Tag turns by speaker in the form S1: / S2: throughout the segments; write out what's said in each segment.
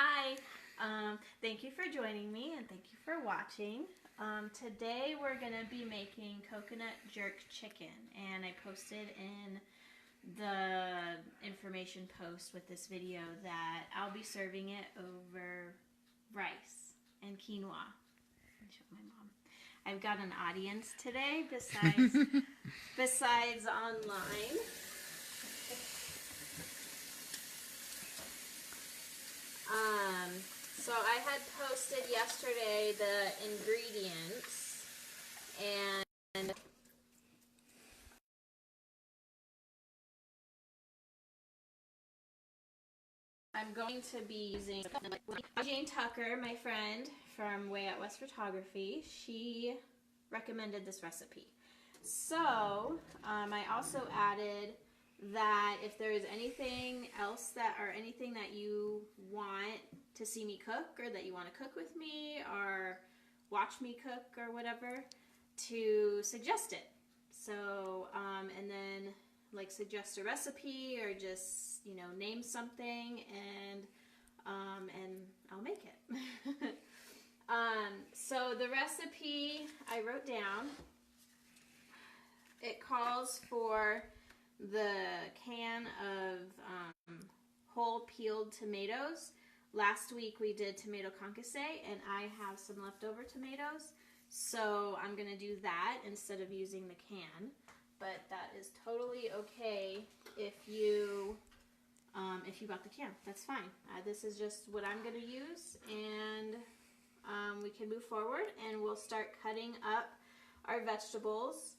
S1: Hi, thank you for joining me and thank you for watching. Today we're going to be making coconut jerk chicken, and I posted in the information post with this video that I'll be serving it over rice and quinoa. Let me show my mom. I've got an audience today besides online. So I had posted yesterday the ingredients, and I'm going to be using Bobbi Jane, my friend from Way Out West Photography. She recommended this recipe. So I also added that if there is anything else anything that you want to see me cook, or that you want to cook with me or watch me cook or whatever, to suggest it. So and then like suggest a recipe, or just, you know, name something, and I'll make it. So the recipe I wrote down, it calls for the can of whole peeled tomatoes. Last week we did tomato concasse, and I have some leftover tomatoes, so I'm going to do that instead of using the can. But that is totally okay if you got the can. That's fine. This is just what I'm going to use, and we can move forward, and we'll start cutting up our vegetables.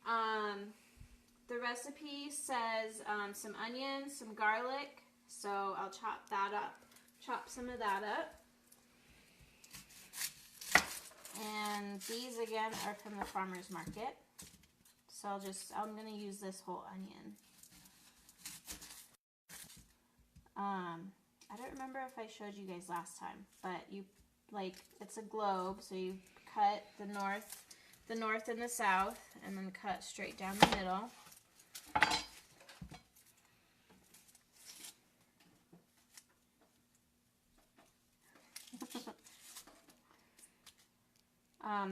S1: The recipe says some onions, some garlic, so I'll chop that up. Chop some of that up. And these again are from the farmer's market. So I'm going to use this whole onion. I don't remember if I showed you guys last time, but it's a globe, so you cut the north and the south, and then cut straight down the middle.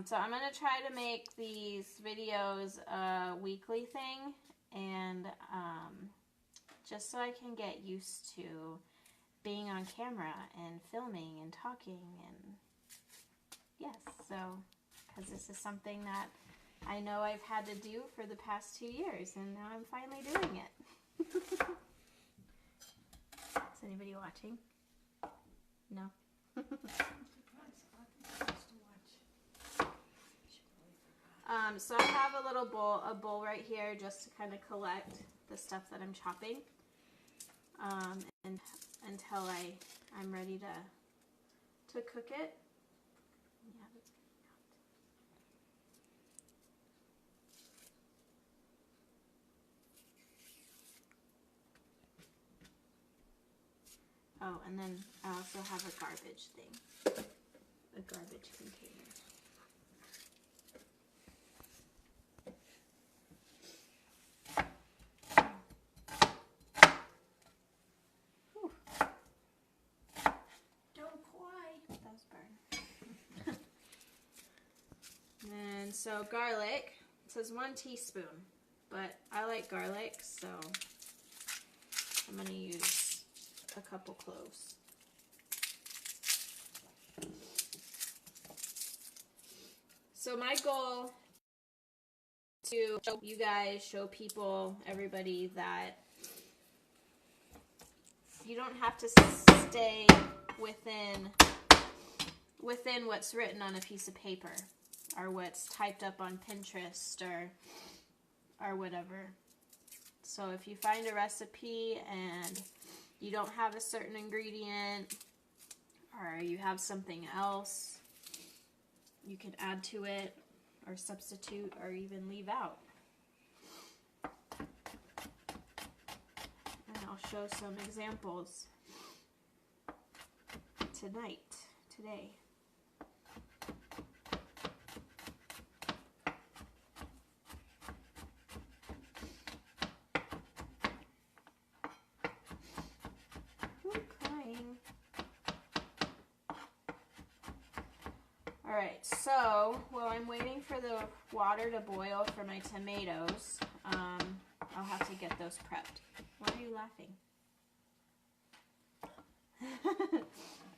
S1: So I'm going to try to make these videos a weekly thing, and just so I can get used to being on camera and filming and talking, and yes, so because this is something that I know I've had to do for the past 2 years, and now I'm finally doing it. Is anybody watching? No? So I have a bowl right here, just to kind of collect the stuff that I'm chopping, and until I'm ready to cook it. Yeah, that's oh, and then I also have a garbage thing, a garbage container. And so garlic, it says 1 teaspoon, but I like garlic, so I'm going to use a couple cloves. So my goal to show you guys, show people, everybody, that you don't have to stay within what's written on a piece of paper, or what's typed up on Pinterest, or whatever. So if you find a recipe and you don't have a certain ingredient, or you have something else, you can add to it, or substitute, or even leave out. And I'll show some examples today. Alright, so while I'm waiting for the water to boil for my tomatoes, I'll have to get those prepped. Why are you laughing?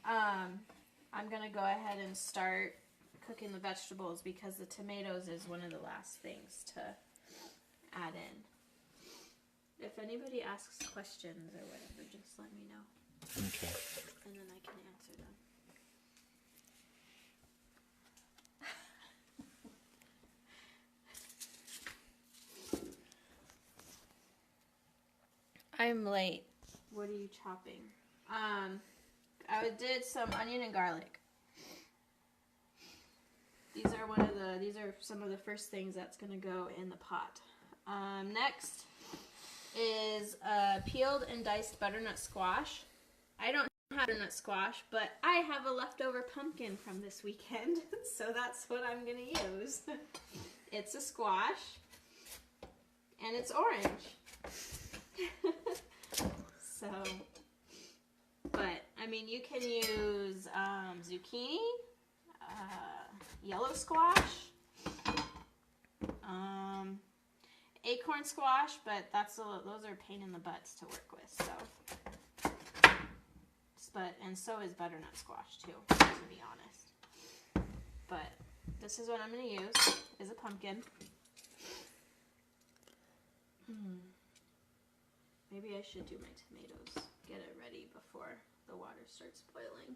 S1: I'm going to go ahead and start cooking the vegetables because the tomatoes is one of the last things to add in. If anybody asks questions or whatever, just let me know.
S2: Okay.
S1: And then I can answer them. I'm late. What are you chopping? I did some onion and garlic. These are some of the first things that's gonna go in the pot. Next is peeled and diced butternut squash. I don't have butternut squash, but I have a leftover pumpkin from this weekend, so that's what I'm gonna use. It's a squash, and it's orange. So, but I mean, you can use zucchini, yellow squash, acorn squash, but those are a pain in the butts to work with. So, and so is butternut squash too, to be honest. But this is what I'm going to use, is a pumpkin. Maybe I should do my tomatoes, get it ready before the water starts boiling.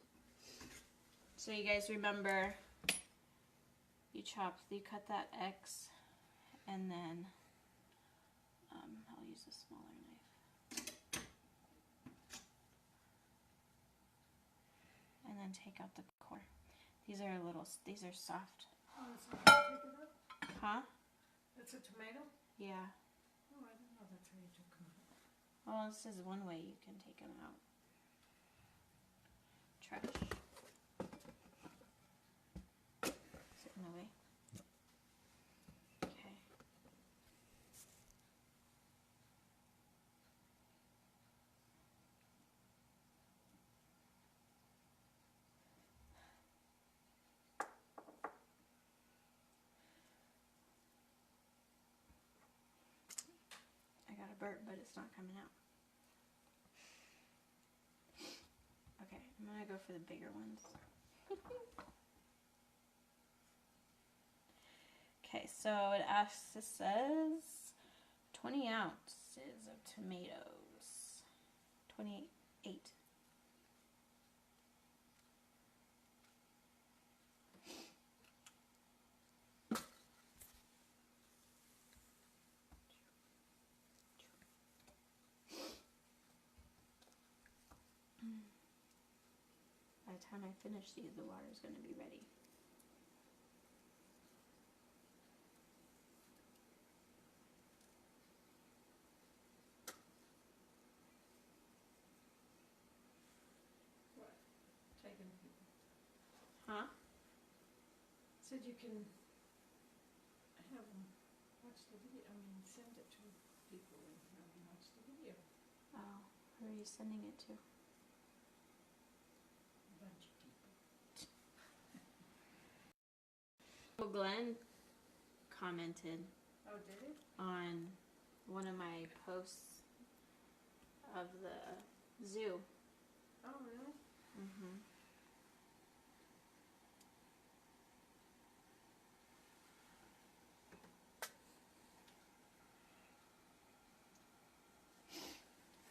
S1: So you guys remember, you cut that X, and then I'll use a smaller knife. And then take out the core. These are soft.
S3: Oh, that's how you take it out?
S1: Huh?
S3: That's a tomato?
S1: Yeah.
S3: Oh, I didn't know that's how you took them out.
S1: Well, this is one way you can take them out. Trash. Is it in the way? Okay. I got a burp, but it's not coming out. Okay, I'm gonna go for the bigger ones. Okay, so it says 20 ounces of tomatoes. 28. By the time I finish these, the water is going to be ready.
S3: What? Taking people.
S1: Huh?
S3: Said you can have them watch the video. I mean, send it to people and have them watch the video.
S1: Oh, who are you sending it to?
S3: A bunch of people.
S1: Well, Glenn commented
S3: Oh, did it?
S1: on one of my posts of the zoo.
S3: Oh, really?
S1: Mm-hmm.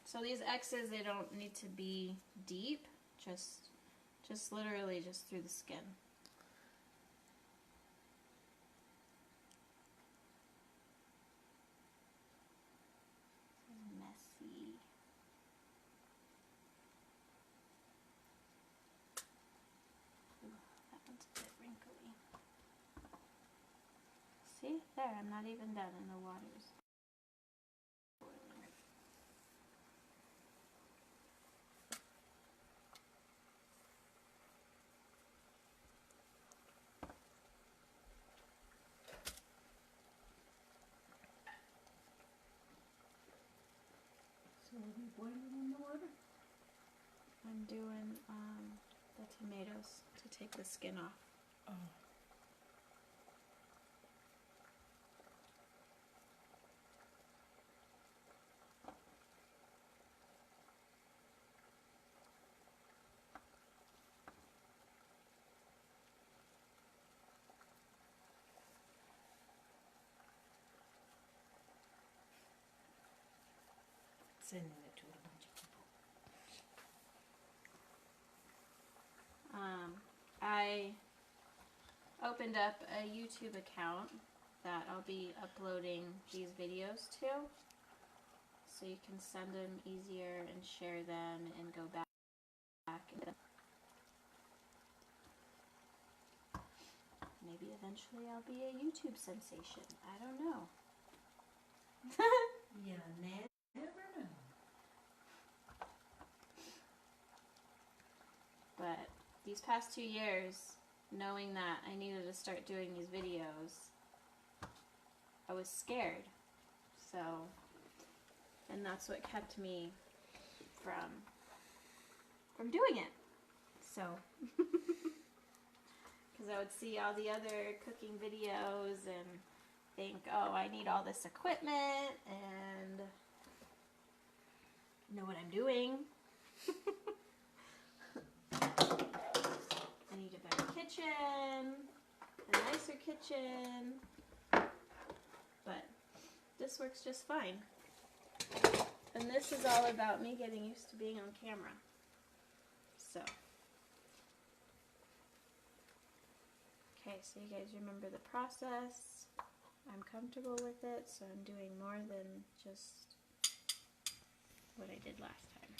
S1: So these X's, they don't need to be deep, just literally just through the skin. Messy. Ooh, that one's a bit wrinkly. See? There, I'm not even done and the water's boiling.
S3: So are we boiling in the water?
S1: I'm doing the tomatoes to take the skin off.
S3: Oh. Sending it to a bunch of people.
S1: I opened up a YouTube account that I'll be uploading these videos to, so you can send them easier and share them and go back. Maybe eventually I'll be a YouTube sensation. I don't know.
S3: You never know.
S1: But these past 2 years, knowing that I needed to start doing these videos, I was scared. So, and that's what kept me from doing it. So, because I would see all the other cooking videos and think, oh, I need all this equipment and know what I'm doing. I need a better kitchen, a nicer kitchen, but this works just fine. And this is all about me getting used to being on camera. So, okay, so you guys remember the process. I'm comfortable with it, so I'm doing more than just what I did last time.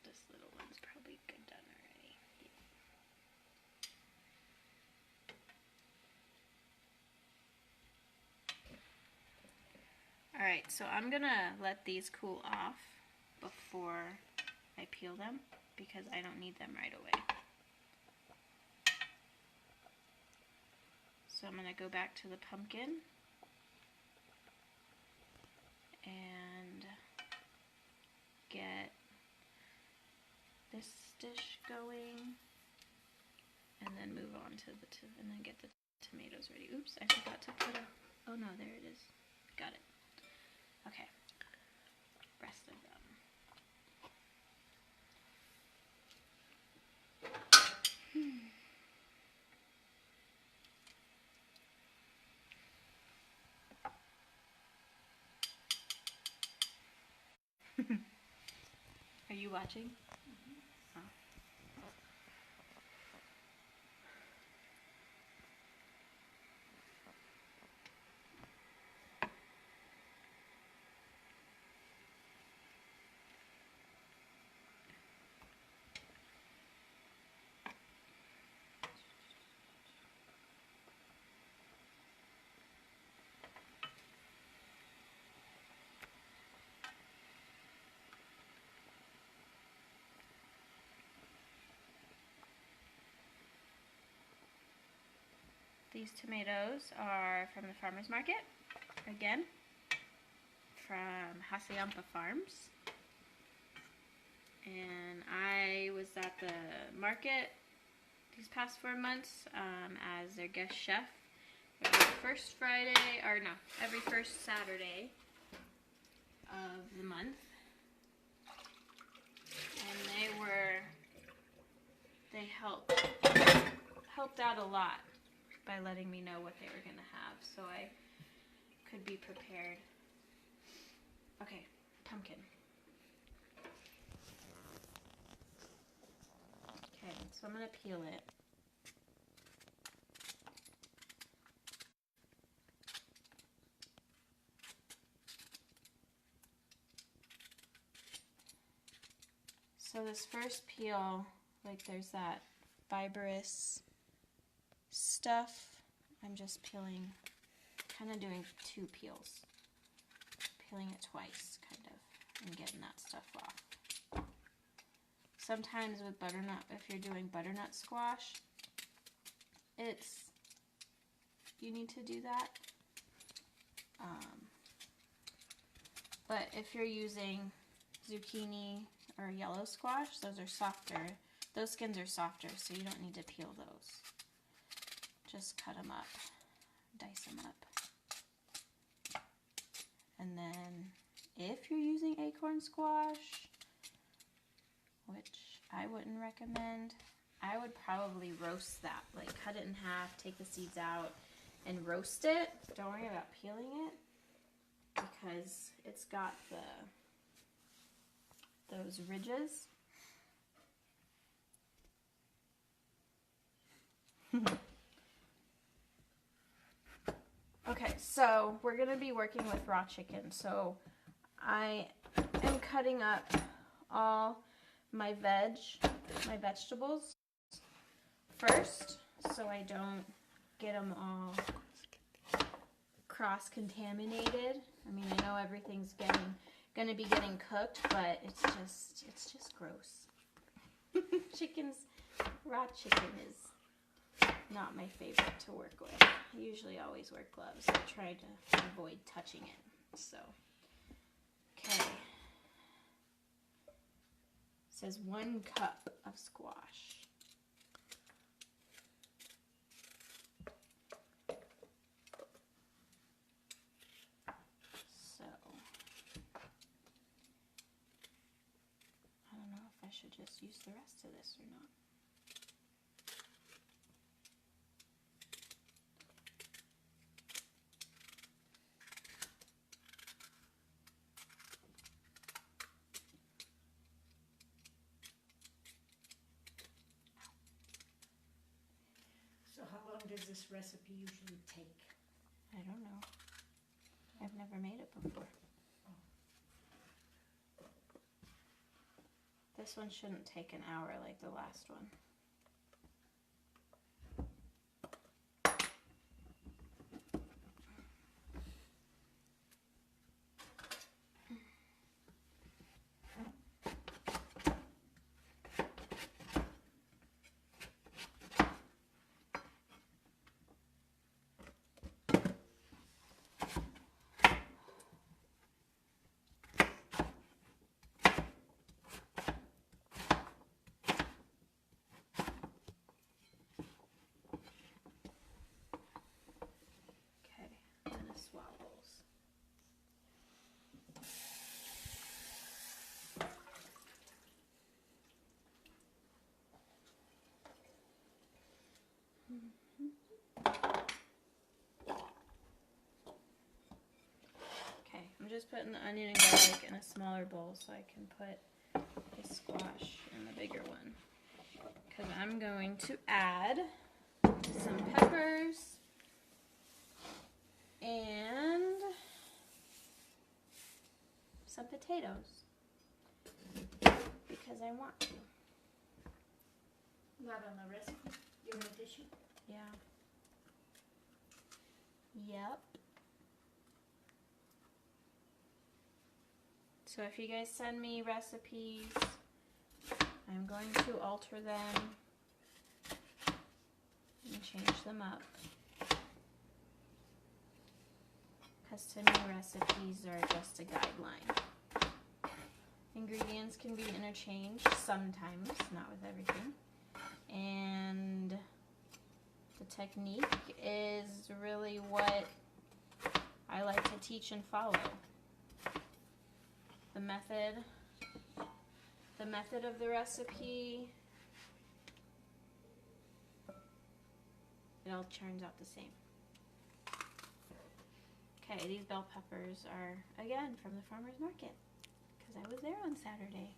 S1: This little one's probably good done already. Alright, so I'm gonna let these cool off before I peel them, because I don't need them right away. So I'm going to go back to the pumpkin and get this dish going, and then move on to and then get the tomatoes ready. Oops, I forgot to put oh no, there it is. Got it. Okay. Rest of them. Are you watching? Mm-hmm. Oh. These tomatoes are from the farmer's market, again, from Hacienda Farms. And I was at the market these past 4 months as their guest chef. Every first Friday, or no, every first Saturday of the month. And they helped out a lot by letting me know what they were gonna have, so I could be prepared. Okay, pumpkin. Okay, so I'm gonna peel it. So this first peel, like there's that fibrous stuff. I'm just peeling, kind of doing 2 peels. Peeling it twice, kind of, and getting that stuff off. Sometimes with butternut, if you're doing butternut squash, you need to do that. But if you're using zucchini or yellow squash. Those are softer. Those skins are softer, so you don't need to peel those. Just cut them up, dice them up. And then if you're using acorn squash, which I wouldn't recommend, I would probably roast that. Like cut it in half, take the seeds out, and roast it. Don't worry about peeling it because it's got those ridges. Okay, so we're gonna be working with raw chicken. So I am cutting up all my vegetables first, so I don't get them all cross-contaminated. I mean, I know everything's gonna be getting cooked, but it's just gross. Raw chicken is not my favorite to work with. I usually always wear gloves. I try to avoid touching it. So, okay. It says 1 cup of squash. So, I don't know if I should just use the rest of this or not.
S3: So how long does this recipe usually take?
S1: I don't know. I've never made it before. This one shouldn't take an hour like the last one. Okay, I'm just putting the onion and garlic in a smaller bowl so I can put the squash in the bigger one. Because I'm going to add some peppers and some potatoes because I want to.
S3: Not on the recipe? Your addition?
S1: Yeah. Yep. So if you guys send me recipes, I'm going to alter them and change them up. Because to me, recipes are just a guideline. Ingredients can be interchanged sometimes, not with everything. And the technique is really what I like to teach and follow. The method of the recipe, it all turns out the same. Okay, these bell peppers are, again, from the farmer's market, because I was there on Saturday.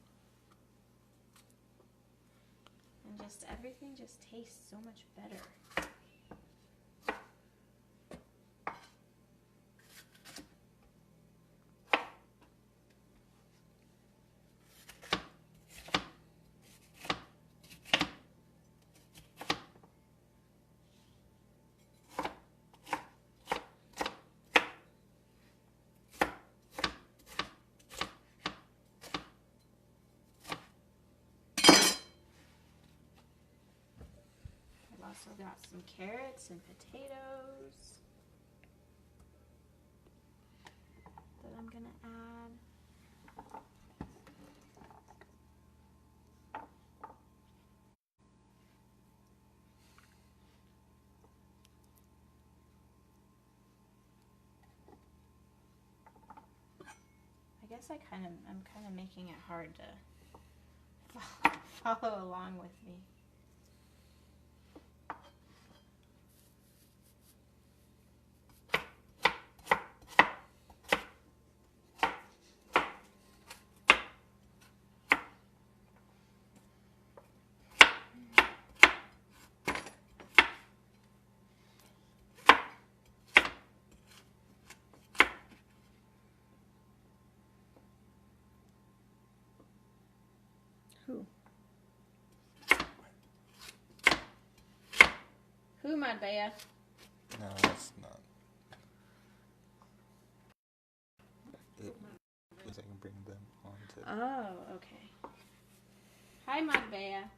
S1: And just everything just tastes so much better. Also got some carrots and potatoes that I'm gonna add. guess I'm kind of making it hard to follow along with me. Who, Marbella?
S2: No, that's not. At least I can bring them on to.
S1: Oh, okay. Hi, Marbella.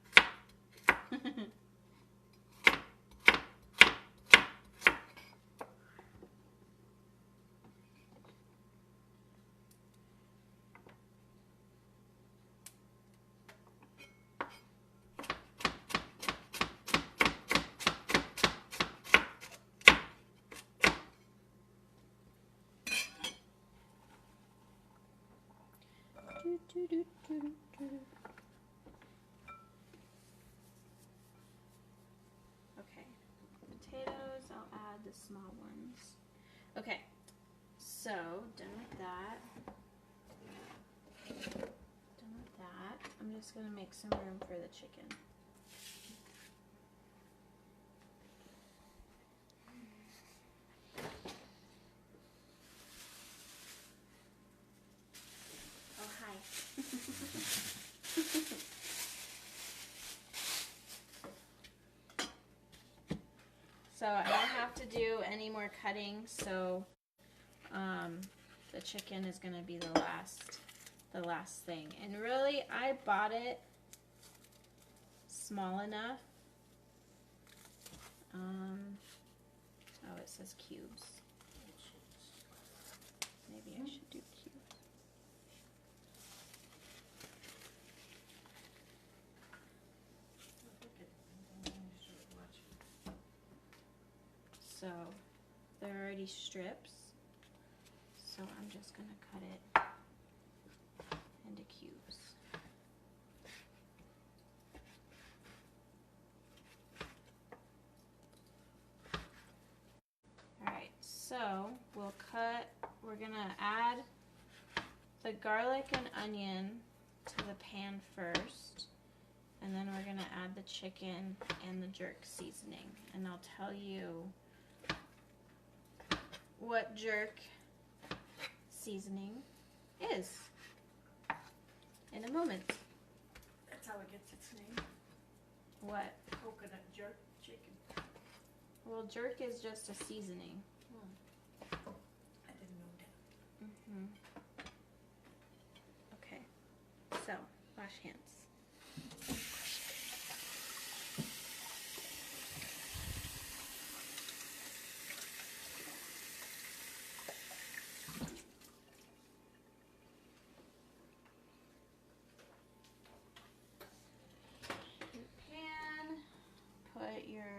S1: Okay, potatoes, I'll add the small ones. Okay, so done with that. Done with that. I'm just gonna make some room for the chicken. Oh, hi. So I don't have to do any more cutting, so the chicken is gonna be the last thing. And really, I bought it small enough. Oh, it says cubes. Maybe I should do cubes. So they're already strips, so I'm just gonna cut it into cubes. Alright, so we're gonna add the garlic and onion to the pan first, and then we're gonna add the chicken and the jerk seasoning, and I'll tell you what jerk seasoning is in a moment.
S3: That's how it gets its name.
S1: What?
S3: Coconut jerk chicken.
S1: Well, jerk is just a seasoning.
S3: I didn't know that.
S1: Okay, so wash hands. Put your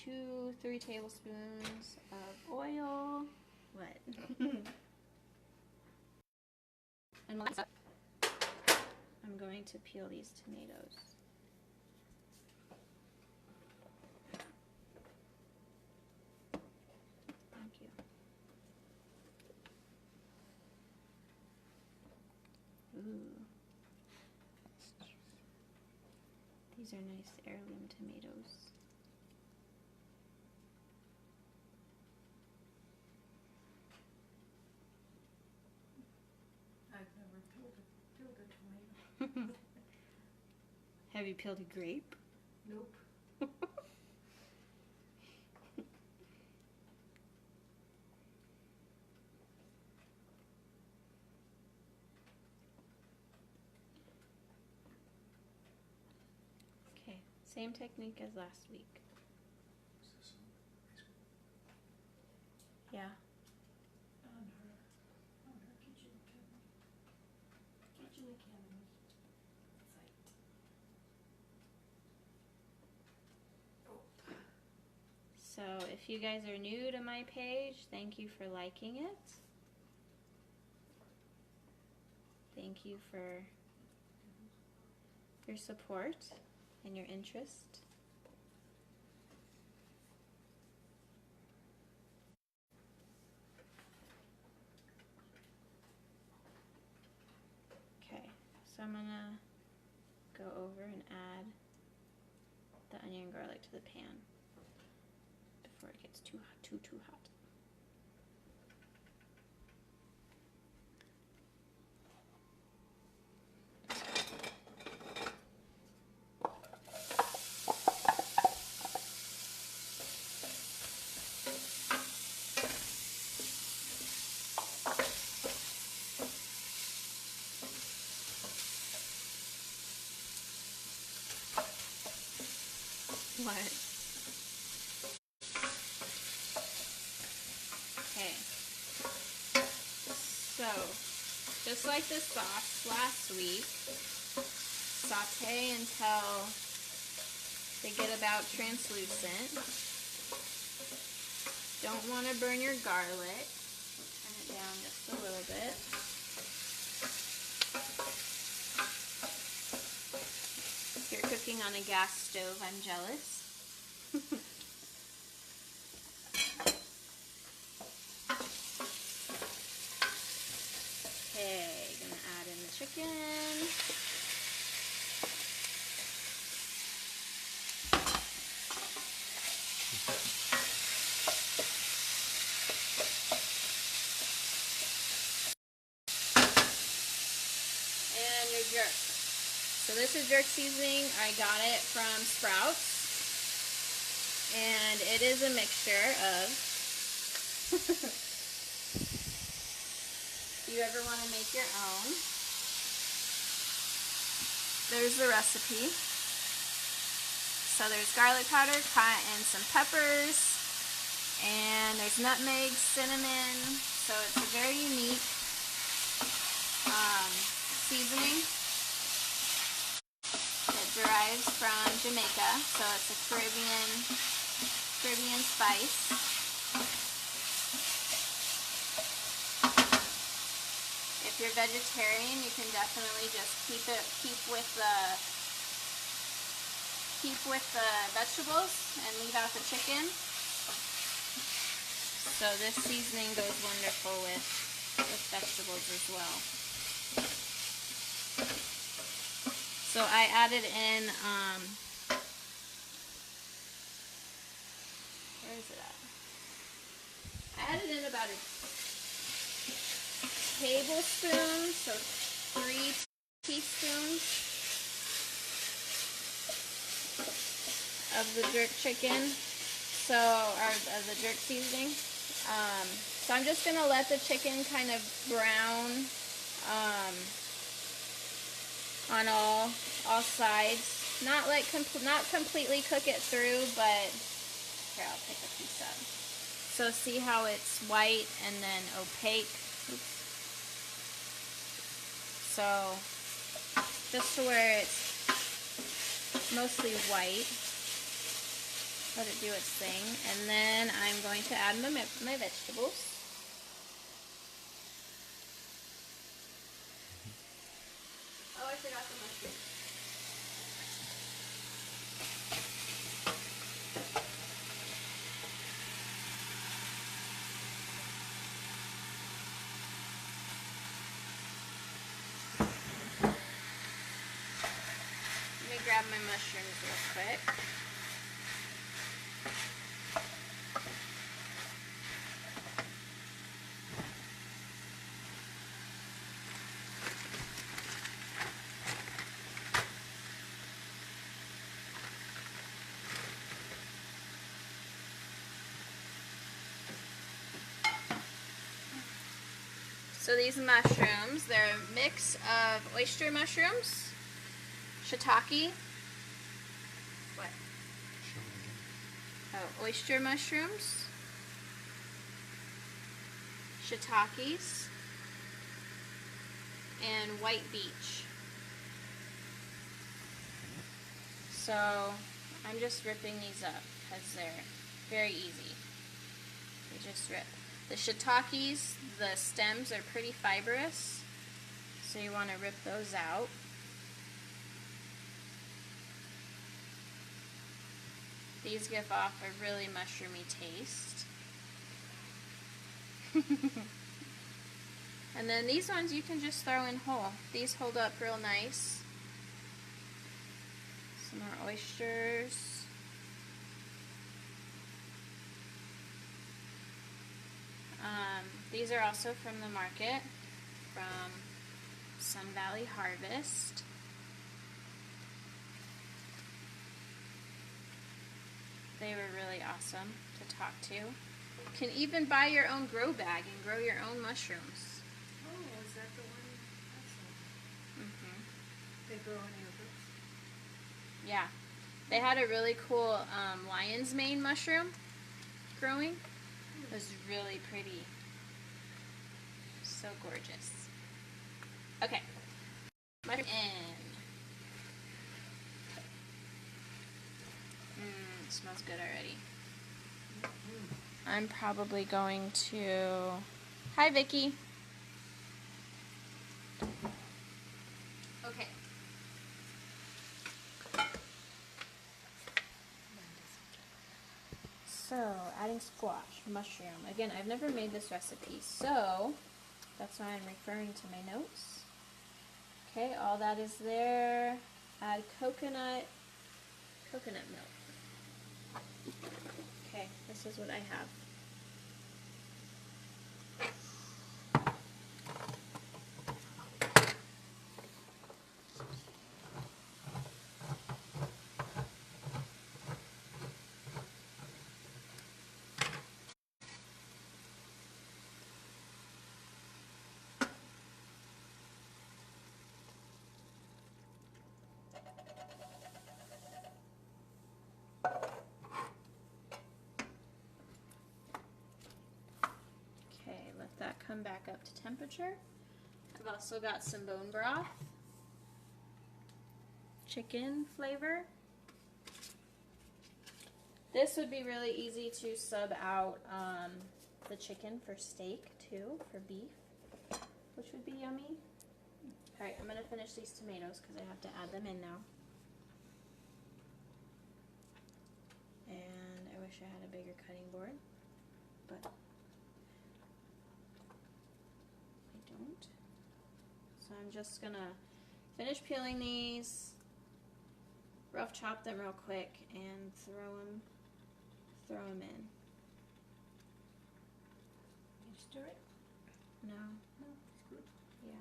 S1: 2-3 tablespoons of oil. What? And while it's up, I'm going to peel these tomatoes. Thank you. Ooh. These are nice heirloom tomatoes.
S3: I've never peeled a tomato.
S1: Have you peeled a grape?
S3: Nope.
S1: Okay, same technique as last week. Yeah.
S3: On her kitchen cabinet site.
S1: So if you guys are new to my page, thank you for liking it. thank you for your support and your interest. Okay, so I'm gonna go over and add the onion and garlic to the pan before it gets too hot. What? Okay. So, just like the sauce last week, saute until they get about translucent. Don't want to burn your garlic. Turn it down just a little bit. If you're cooking on a gas stove, I'm jealous. Okay, gonna add in the chicken. And your jerk. So this is jerk seasoning. I got it from Sprouts. And it is a mixture of if you ever want to make your own, there's the recipe. So there's garlic powder, and some peppers, and there's nutmeg, cinnamon. So it's a very unique seasoning. It derives from Jamaica, so it's a Caribbean spice. If you're vegetarian, you can definitely just keep with the vegetables and leave out the chicken. So this seasoning goes wonderful with vegetables as well. So I added in where is it at? I added in about a tablespoon, so 3 teaspoons of the jerk chicken, or of the jerk seasoning. So I'm just gonna let the chicken kind of brown on all sides. Not completely cook it through, but here, I'll pick a piece up. So see how it's white and then opaque. Oops. So just to where it's mostly white. Let it do its thing, and then I'm going to add my vegetables. Oh, I forgot the mushroom. Let me grab my mushrooms real quick. So these mushrooms, they're a mix of oyster mushrooms, shiitake, what? Oh, oyster mushrooms, shiitakes, and white beech. So I'm just ripping these up because they're very easy. You just rip. The shiitakes, the stems are pretty fibrous, So you want to rip those out. These give off a really mushroomy taste. And then these ones you can just throw in whole. These hold up real nice. Some more oysters. These are also from the market, from Sun Valley Harvest. They were really awesome to talk to. You can even buy your own grow bag and grow your own mushrooms.
S3: Oh, is that the one? That's
S1: Mm-hmm.
S3: They grow any of those?
S1: Yeah. They had a really cool lion's mane mushroom growing. It was really pretty. So gorgeous. Okay. Mushroom in. It smells good already. I'm probably going to... Hi, Vicky. Okay. So, adding squash, mushroom. Again, I've never made this recipe, so that's why I'm referring to my notes. Okay, all that is there. Add coconut milk. Okay, this is what I have. Let that come back up to temperature. I've also got some bone broth, chicken flavor. This would be really easy to sub out the chicken for steak too, for beef, which would be yummy. Alright, I'm going to finish these tomatoes because I have to add them in now. And I wish I had a bigger cutting board, but don't. So I'm just gonna finish peeling these, rough chop them real quick, and throw them in.
S3: You stir it?
S1: No,
S3: No, it's good.
S1: yeah.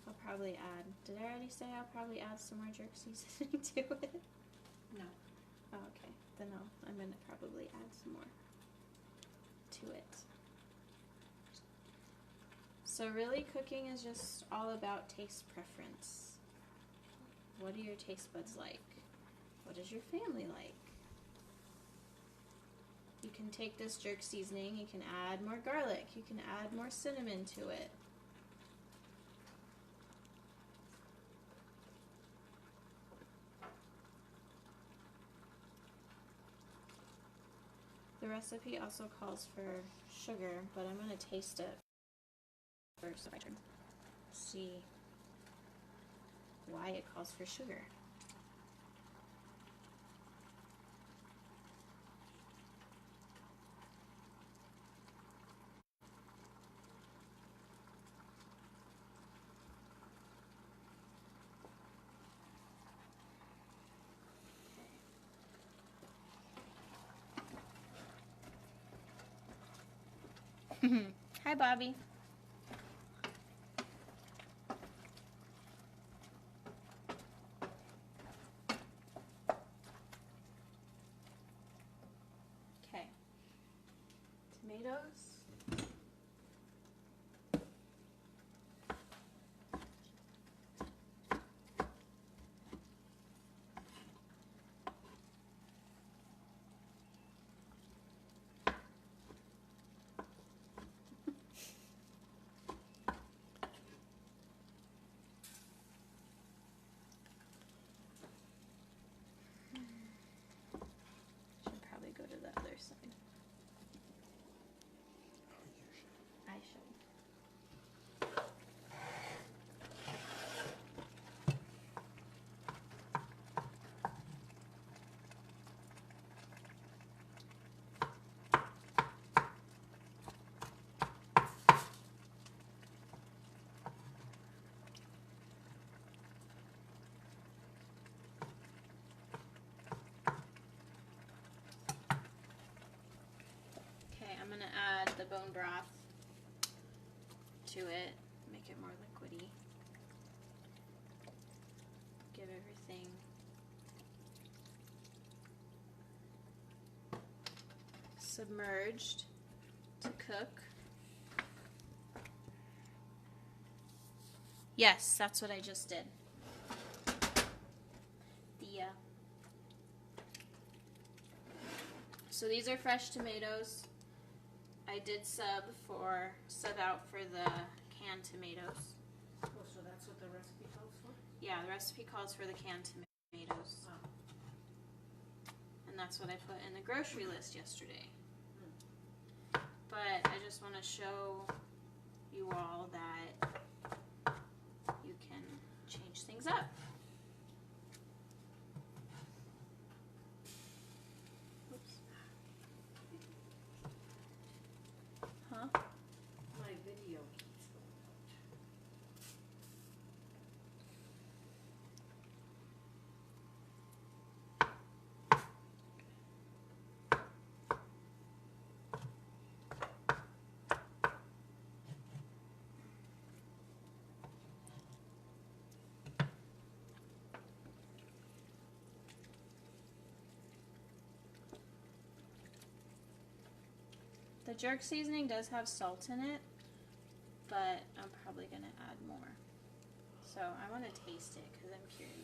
S1: I'll probably add. Did I already say I'll probably add some more jerk seasoning to it?
S3: No.
S1: Oh, okay. Then I'm gonna probably add some more to it. So really cooking is just all about taste preference. What do your taste buds like? What does your family like? You can take this jerk seasoning, you can add more garlic, you can add more cinnamon to it. The recipe also calls for sugar, but I'm going to taste it first. See why it calls for sugar. Hi, Bobby. Okay. Tomatoes. Should probably go to the other side. the bone broth to it, make it more liquidy. Give everything submerged to cook. Yes, that's what I just did. So these are fresh tomatoes. I did sub out for the canned tomatoes.
S3: Oh, so that's what the recipe calls for?
S1: Yeah, the recipe calls for the canned tomatoes.
S3: Oh.
S1: And that's what I put in the grocery list yesterday. But I just want to show you all that you can change things up. Oops. Huh?
S3: My video keeps going out.
S1: The jerk seasoning does have salt in it, but I'm probably going to add more. So I want to taste it because I'm curious.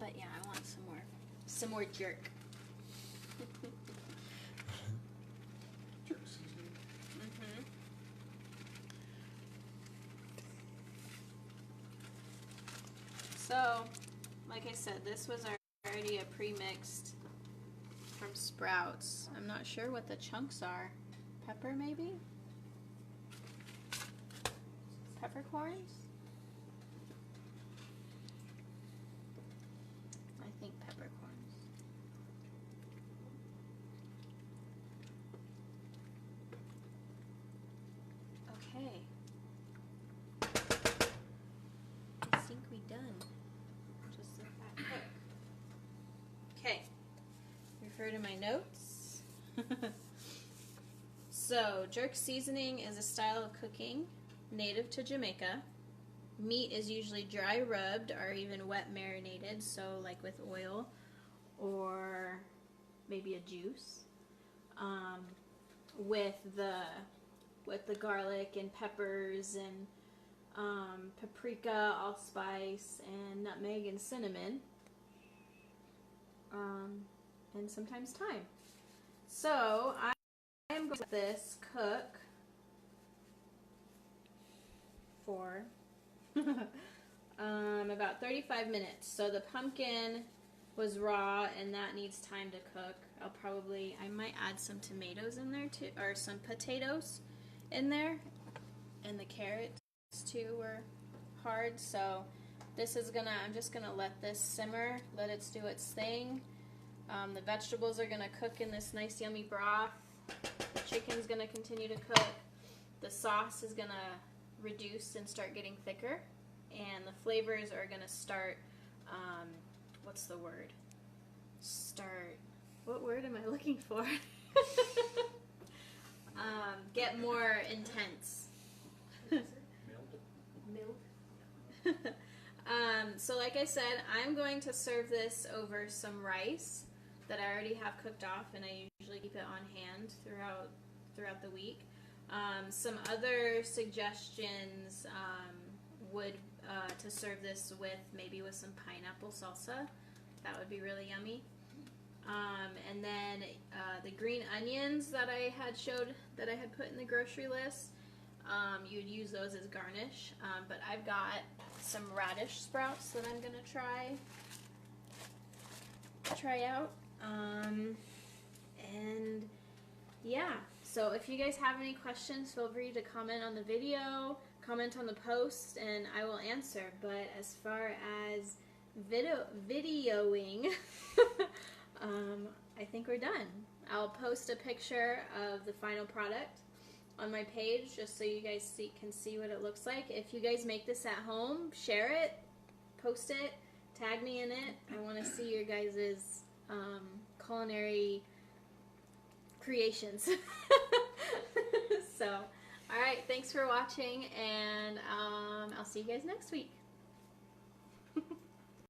S1: But yeah, I want some more jerk.
S2: Jerk seasoning.
S1: Mm-hmm. So, like I said, this was already a pre-mixed from Sprouts. I'm not sure what the chunks are. Pepper, maybe? Peppercorns? I think peppercorns. Okay. I think we done. Just let that cook. Okay. Refer to my notes. So, jerk seasoning is a style of cooking native to Jamaica. Meat is usually dry rubbed or even wet marinated, so like with oil or maybe a juice, with the garlic and peppers and paprika, allspice, and nutmeg and cinnamon, and sometimes thyme. So I am going to let this cook for about 35 minutes. So the pumpkin was raw and that needs time to cook. I might add some tomatoes in there too, or some potatoes in there. And the carrots too were hard. So I'm just gonna let this simmer, let it do its thing. The vegetables are gonna cook in this nice yummy broth. The chicken's gonna continue to cook. The sauce is gonna reduce and start getting thicker, and the flavors are gonna start, what's the word? What word am I looking for? Get more intense.
S3: Milk.
S1: So like I said, I'm going to serve this over some rice that I already have cooked off, and I usually keep it on hand throughout the week. Some other suggestions would to serve this with, maybe with some pineapple salsa. That would be really yummy. And then the green onions that I had put in the grocery list, you'd use those as garnish. But I've got some radish sprouts that I'm gonna try out. And yeah, So if you guys have any questions, feel free to comment on the video, comment on the post, and I will answer. But as far as videoing, I think we're done. I'll post a picture of the final product on my page just so you guys can see what it looks like. If you guys make this at home, share it, post it, tag me in it. I want to see your guys' culinary creations. So, alright, thanks for watching, and I'll see you guys next week.